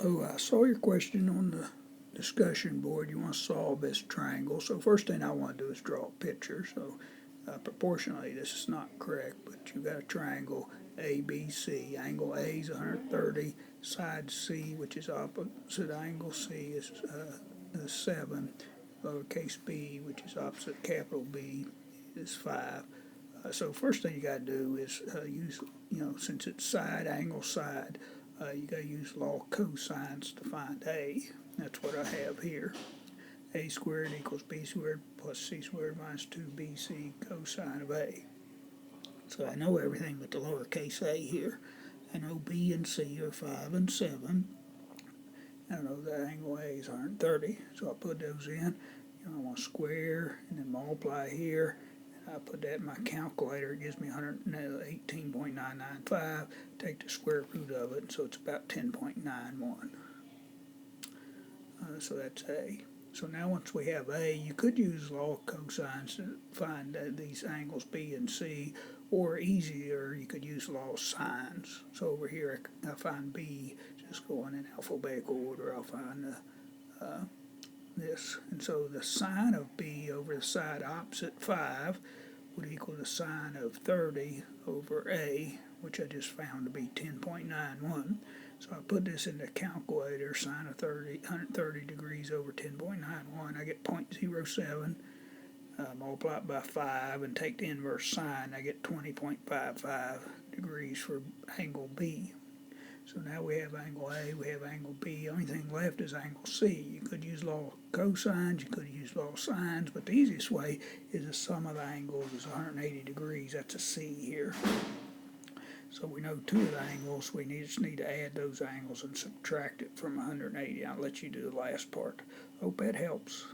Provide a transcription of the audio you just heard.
So I saw your question on the discussion board. You want to solve this triangle. So first thing I want to do is draw a picture. So proportionally this is not correct, but you've got a triangle ABC. Angle A is 130. Side C, which is opposite angle C, is 7. Lowercase b, which is opposite capital B, is 5. So first thing you got to do is use, since it's side, angle, side, you got to use law of cosines to find A. That's what I have here. A squared equals B squared plus C squared minus 2BC cosine of A. So I know everything but the lowercase a here. I know B and C are 5 and 7. I know that angle A is 130, so I'll put those in. I want to square and then multiply here. I put that in my calculator. It gives me 118.995. Take the square root of it, so it's about 10.91. So that's A. So now once we have A, you could use law of cosines to find these angles B and C, or easier, you could use law of sines. So over here I find B, just going in alphabetical order, I'll find this. And so the sine of B over the side opposite 5 would equal the sine of 30 over A, which I just found to be 10.91. So I put this in the calculator, sine of 130 degrees over 10.91, I get 0.07. Multiply it by 5 and take the inverse sine, I get 20.55 degrees for angle B. So now we have angle A, we have angle B. The only thing left is angle C. You could use law of cosines, you could use law of sines, but the easiest way is the sum of the angles is 180 degrees. That's a C here. So we know two of the angles. We just need to add those angles and subtract it from 180. I'll let you do the last part. Hope that helps.